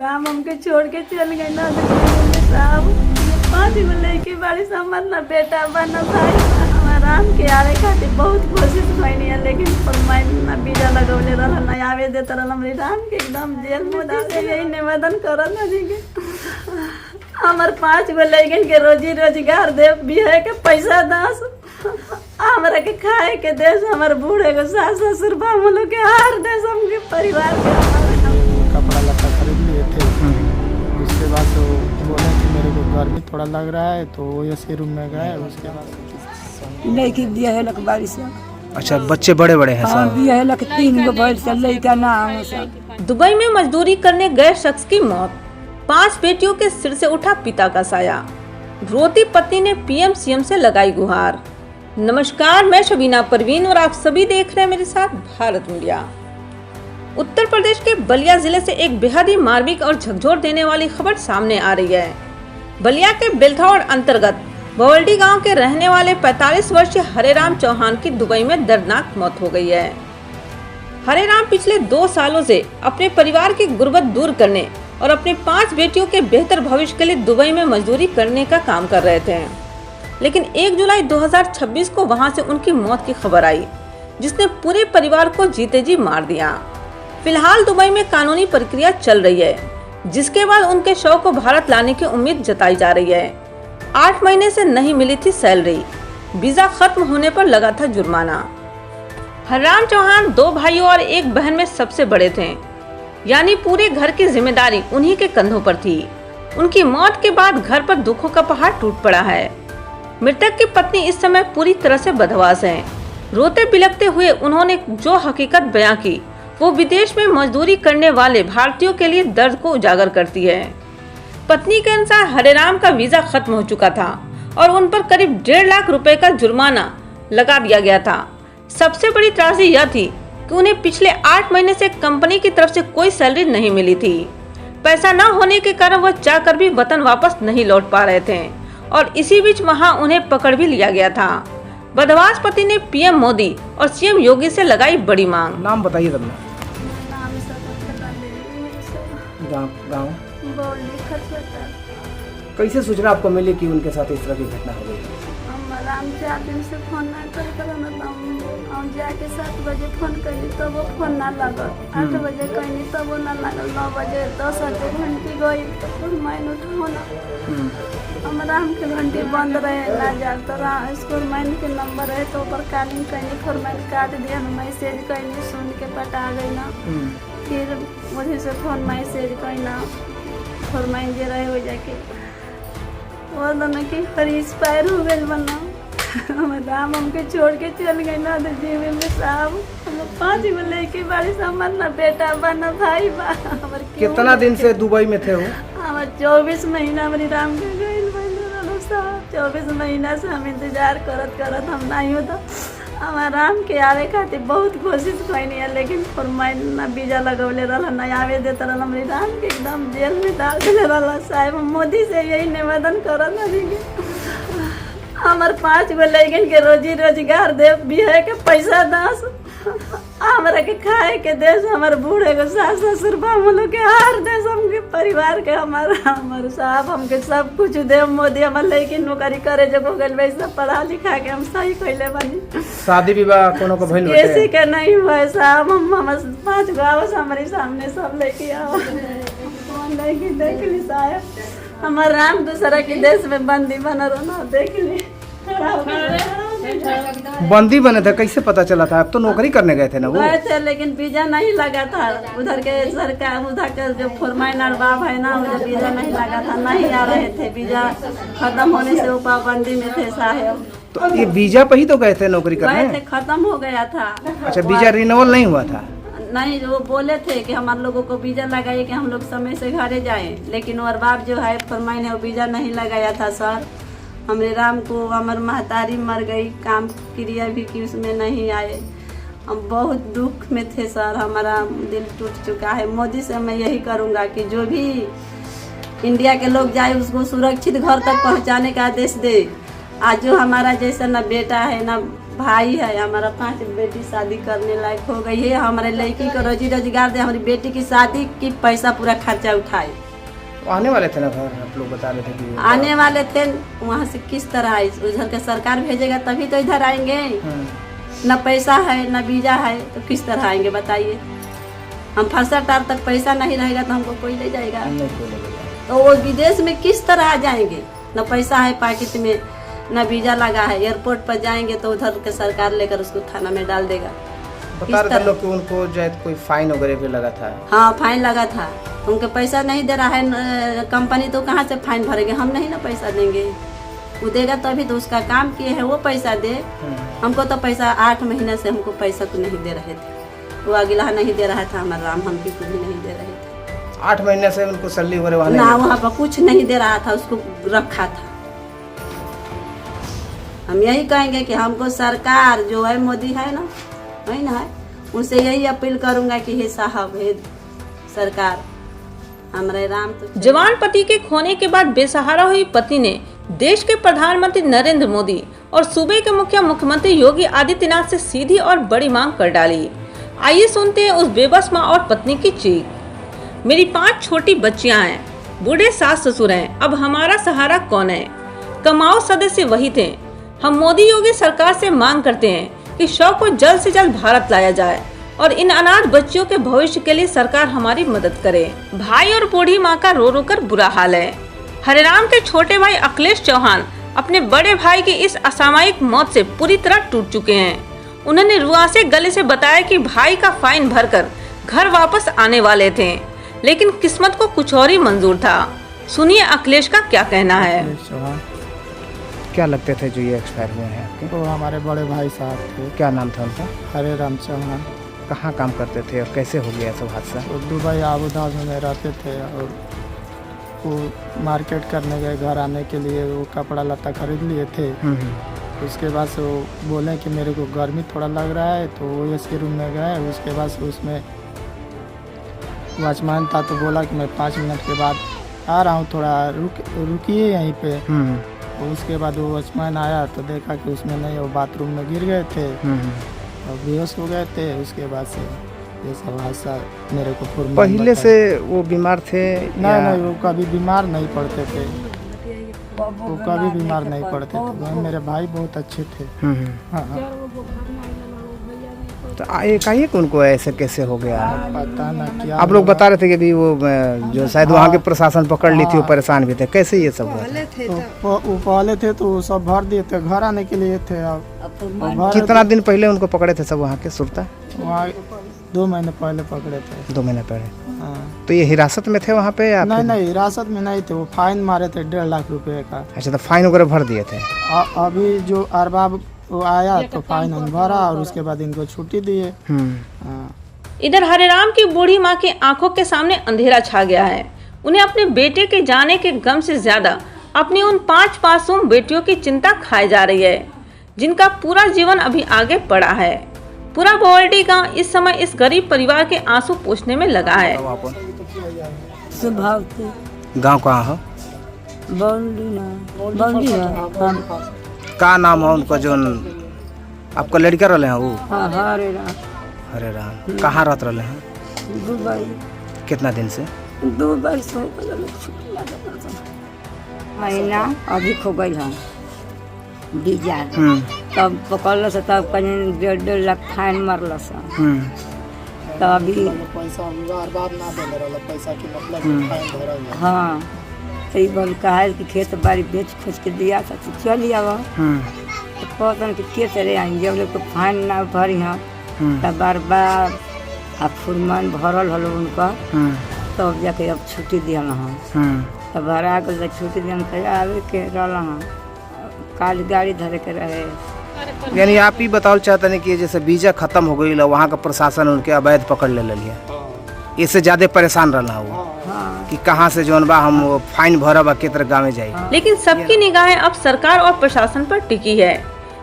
राम हमके छोड़ के चल गए ना साहब। 5 गो लड़की बड़ी समझ ना बेटा बना भाई हमारा राम के आवे खातिर बहुत कोशिश कैनी है, लेकिन फरमाइश ना वीजा लगौले रहा ना आवे देता रहा। हमारे राम के एकदम जेल में डाल के यही निवेदन करत है कि हमार 5 गो लड़किन के रोजी रोजगार दे, बिहे के पैसा दस, हमरा के खाए के देश, हमारे बूढ़े को सास ससुर हम लोग के हार देश, हमके परिवार के कपड़ा लत्ता खरीद लिए थे। उसके बाद तो बोला कि मेरे को गर्मी थोड़ा लग रहा है तो ऐसे रूम में गए। उसके बाद लड़की दिया है लक 22 साल। अच्छा, बच्चे बड़े बड़े हैं हाँ, साहब? दिया है लक 3 गो बैठ चल लड़का ना आवे सब। दुबई में मजदूरी करने गए शख्स की मौत, 5 बेटियों के सिर से उठा पिता का साया, रोती पत्नी ने पीएम सीएम से लगाई गुहार। नमस्कार, मैं शबीना परवीन और आप सभी देख रहे हैं मेरे साथ भारत मीडिया। उत्तर प्रदेश के बलिया जिले से एक बेहद ही मार्मिक और झकझोर देने वाली खबर सामने आ रही है। बलिया के बेलथौड़ अंतर्गत बवल्डी गांव के रहने वाले 45 वर्षीय हरेराम चौहान की दुबई में दर्दनाक मौत हो गई है। हरेराम पिछले 2 सालों से अपने परिवार की गुर्बत दूर करने और अपनी 5 बेटियों के बेहतर भविष्य के लिए दुबई में मजदूरी करने का काम कर रहे थे, लेकिन 1 जुलाई 2026 को वहां से उनकी मौत की खबर आई, जिसने पूरे परिवार को जीते जी मार दिया। फिलहाल दुबई में कानूनी प्रक्रिया चल रही है, जिसके बाद उनके शव को भारत लाने की उम्मीद जताई जा रही है। 8 महीने से नहीं मिली थी सैलरी, वीजा खत्म होने पर लगा था जुर्माना। हरराम चौहान 2 भाइयों और 1 बहन में सबसे बड़े थे, यानी पूरे घर की जिम्मेदारी उन्हीं के कंधों पर थी। उनकी मौत के बाद घर पर दुखों का पहाड़ टूट पड़ा है। मृतक की पत्नी इस समय पूरी तरह से बदहवास है। रोते बिलखते हुए उन्होंने जो हकीकत बयां की, वो विदेश में मजदूरी करने वाले भारतीयों के लिए दर्द को उजागर करती है। पत्नी के अनुसार हरेराम का वीजा खत्म हो चुका था और उन पर करीब 1.5 लाख रुपए का जुर्माना लगा दिया गया था। सबसे बड़ी त्रासदी यह थी कि उन्हें पिछले 8 महीने से कंपनी की तरफ से कोई सैलरी नहीं मिली थी। पैसा न होने के कारण वह चाहकर भी वतन वापस नहीं लौट पा रहे थे और इसी बीच वहां उन्हें पकड़ भी लिया गया था। बदहवास पति ने पीएम मोदी और सीएम योगी से लगाई बड़ी मांग। नाम बताइए तब। गाँव कैसे सूचना आपको मिली कि उनके साथ इस तरह की घटना हो गई? राम 4 दिन से फोन ना कर हम जाके 7 बजे फोन करी तो वो फोन ना लगल, 8 बजे कहनी तो वो ना लगल, 9 बजे 10 घंटी गई तो फोन मैन उठाओ ना। हम राम के घंटी बंद रहे ना जाल तो स्कूल मैन के नंबर है तो ऊपर कॉलिंग कहनी, फिर मैंने काट दिया, मैसेज कहनी, सुन के पटा गई ना। फिर मुझे से फोन मैसेज कहना, फिर मैं जे रहे हो जाके वो दोनों की फिर एक्सपायर हो गए बना। राम हमके छोड़ के चल गए ना तो जीवन में साहब। हम 5 गो लड़की बड़ी समझ ना बेटा बना भाई बा। कितना दिन से दुबई में थे वो? हमारे 24 महीना हमारी राम के गए 24 महीना से हम इंतजार करत हम नहीं होता। हमारा राम के आवे खातिर बहुत कोशिश कैनी है, लेकिन फरमाइश ना वीजा लगौले रहा ना आवे देता रहा। हमारे राम के एकदम जेल में डाल दिले रहा। साहब हम मोदी से यही निवेदन करत है कि हमारे 5 गो लड़किन के रोजी रोजगार दे, बिहे के पैसा दस, हमरा के खाए के देश, हमारे बूढ़े को सास ससुर हम लोग के हार देश, हमके परिवार के हमारे साहब हमके सब कुछ दे। मोदी हमारे लड़की नौकरी करे जब हो गए वैसा पढ़ा लिखा के हम सही कैले बनी। शादी विवाह कोनो को भइल होते? किसी के नहीं हुआ साहब। हम 5 गो आवस हमारे सामने सब लड़की आओ लड़की देख ली साहब। हमारे राम दूसरा के देश में बंदी बना रहा देख ली। बंदी बने थे, कैसे पता चला था? आप तो नौकरी करने गए थे ना? वो गए थे लेकिन वीजा नहीं लगा था। उधर के सरकार उधर के जो फरमाइन बाब है ना, उधर वीजा नहीं लगा था, नहीं आ रहे थे। वीजा खत्म होने से वो पाबंदी में थे साहब। तो ये वीजा पे ही तो गए थे नौकरी करने? गए थे, खत्म हो गया था। अच्छा, वीजा रिन्यूअल नहीं हुआ था? नहीं, वो बोले थे कि हमारे लोगों को वीजा लगाइए कि हम लोग समय से घरे जाएं, लेकिन और बाप जो है फरमाइन है वो वीजा नहीं लगाया था सर। हमारे राम को हमारे महतारी मर गई, काम क्रिया भी कि उसमें नहीं आए। हम बहुत दुख में थे सर, हमारा दिल टूट चुका है। मोदी से मैं यही करूँगा कि जो भी इंडिया के लोग जाए उसको सुरक्षित घर तक पहुँचाने का आदेश दे। आज जो हमारा जैसा ना बेटा है ना भाई है, हमारा 5 बेटी शादी करने लायक हो गई है। हमारे लड़की को रोजी रोजगार दे, हमारी बेटी की शादी की पैसा पूरा खर्चा उठाए। तो आने वाले थे ना घर, आप लोग बता रहे थे कि आने वाले थे, वहाँ से किस तरह आए? उधर का सरकार भेजेगा तभी तो इधर आएंगे। न पैसा है न वीजा है तो किस तरह आएंगे बताइए। हम फरसा टार तक पैसा नहीं रहेगा तो हमको कोई ले जाएगा। नहीं कोई नहीं बोला। तो वो विदेश में किस तरह आ जाएंगे? न पैसा है पैकेट में, न वीजा लगा है। एयरपोर्ट पर जाएंगे तो उधर के सरकार लेकर उसको थाना में डाल देगा। बता रहे थे लोग कि उनको जो कोई फाइन वगैरह भी लगा था। हाँ, फाइन लगा था। उनके पैसा नहीं दे रहा है कंपनी, तो कहाँ से फाइन भरेंगे? हम नहीं ना पैसा देंगे। वो देगा तभी तो, उसका काम किए है वो पैसा दे। हमको तो पैसा 8 महीने से हमको पैसा तो नहीं दे रहे थे। वो अगला नहीं दे रहा था हमारा राम, हम भी कुछ भी नहीं दे रहे थे। 8 महीने से उनको सैलरी वगैरह वहाँ ना, वहाँ पर कुछ नहीं दे रहा था, उसको रखा था। हम यही कहेंगे कि हमको सरकार जो है मोदी है ना, वही ना है, उनसे यही अपील करूंगा कि हे साहब, हे सरकार, हमारे राम तो। जवान पति के खोने के बाद बेसहारा हुई पत्नी ने देश के प्रधानमंत्री नरेंद्र मोदी और सूबे के मुख्यमंत्री योगी आदित्यनाथ से सीधी और बड़ी मांग कर डाली। आइए सुनते हैं उस बेबस माँ और पत्नी की चीख। मेरी 5 छोटी बच्चियां हैं, बूढ़े सास ससुर हैं, अब हमारा सहारा कौन है? कमाओ सदस्य वही थे। हम मोदी योगी सरकार से मांग करते हैं कि शव को जल्द से जल्द भारत लाया जाए और इन अनाथ बच्चियों के भविष्य के लिए सरकार हमारी मदद करे। भाई और बूढ़ी माँ का रो रो कर बुरा हाल है। हरेराम के छोटे भाई अखिलेश चौहान अपने बड़े भाई की इस असामयिक मौत से पूरी तरह टूट चुके हैं। उन्होंने रुआंसे गले से बताया कि भाई का फाइन भरकर घर वापस आने वाले थे, लेकिन किस्मत को कुछ और ही मंजूर था। सुनिए अखिलेश का क्या कहना है। क्या लगते थे जो ये एक्सपायर हुए हैं आपके? वो हमारे बड़े भाई साहब थे। क्या नाम था उनका? हरेराम चौहान। कहाँ काम करते थे और कैसे हो गया सब हादसा? वो दुबई आबू धाबी में रहते थे और वो मार्केट करने गए, घर आने के लिए वो कपड़ा लत्ता खरीद लिए थे। उसके बाद से वो बोले कि मेरे को गर्मी थोड़ा लग रहा है, तो वो एसी रूम में गए। उसके बाद से उसमें वॉचमैन था तो बोला कि मैं 5 मिनट के बाद आ रहा हूँ, थोड़ा रुकिए यहीं पे। उसके बाद वो वॉचमैन आया तो देखा कि उसमें नहीं, वो बाथरूम में गिर गए थे और बेहोश हो गए थे। उसके बाद से ये सब हादसा मेरे को पहले से वो बीमार थे? नहीं, वो कभी बीमार नहीं पड़ते थे, वो कभी बीमार नहीं पड़ते थे। मेरे भाई बहुत अच्छे थे। हाँ। तो एकाएक उनको ऐसे कैसे हो गया? पता ना क्या। आप लोग बता रहे थे कि अभी वो जो शायद वहाँ के प्रशासन पकड़ ली थी, वो परेशान भी थे। कैसे ये सब हुआ? वो पहले थे तो वो सब भर दिए थे, घर आने के लिए थे। अब कितना दिन पहले उनको पकड़े थे सब वहाँ के सुरता? वहाँ 2 महीने पहले पकड़े थे। 2 महीने पहले। हाँ। तो ये हिरासत में थे वहाँ पे या? नहीं, हिरासत में नहीं थे। वो फाइन मारे थे 1.5 लाख रुपए का। अच्छा, तो फाइन वगैरह भर दिए थे? अभी जो अरबाब वो आया तो फाइन भरा और उसके बाद इनको छुट्टी दिए। इधर हरेराम की बूढ़ी माँ की आंखों के सामने अंधेरा छा गया है। उन्हें अपने बेटे के जाने के गम से ज्यादा अपनी उन 5 मासूम बेटियों की चिंता खाई जा रही है, जिनका पूरा जीवन अभी आगे पड़ा है। पूरा बोल्डी गांव इस समय इस गरीब परिवार के आंसू पोंछने में लगा है। गाँव कहाँ हो? का नाम है उनका जो आपका लड़का रहे हैं? वो हरे राम। कहाँ रहते रहे हैं? दुबई। कितना दिन से? दुबई से महीना अभी खो गई हम वीजा। तब पकड़ से तब कहीं 1.5 लाख फाइन मरल से। तब अभी पैसा ना दे पैसा की मतलब। हाँ, तो बन कहा कि खेत बाड़ी बेच खोज के दिया था तो चल आवा। तो कहते कि के चले आई, जब लोग फाइन ना भरी हाँ तब बार अब फुरमान भरल हलो उनका, तब जाके अब छुट्टी दिया हाँ। तब भरा के छुट्टी दिया तो आवे के रहा हाँ, काल गाड़ी धरे के रहे। यानी आप ही बताओ चाहते हैं कि जैसे वीजा खत्म हो गई, वहाँ का प्रशासन उनके अवैध पकड़ ले लिया, इससे ज्यादा परेशान रहना हुआ कि कहाँ से जोन बा हम वो फाइन भरब के तरह गाँव में जाए। लेकिन सबकी निगाहें अब सरकार और प्रशासन पर टिकी है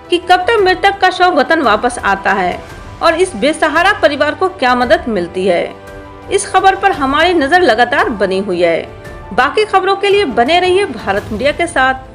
कि कब तक मृतक का शव वतन वापस आता है और इस बेसहारा परिवार को क्या मदद मिलती है। इस खबर पर हमारी नजर लगातार बनी हुई है। बाकी खबरों के लिए बने रहिए भारत मीडिया के साथ।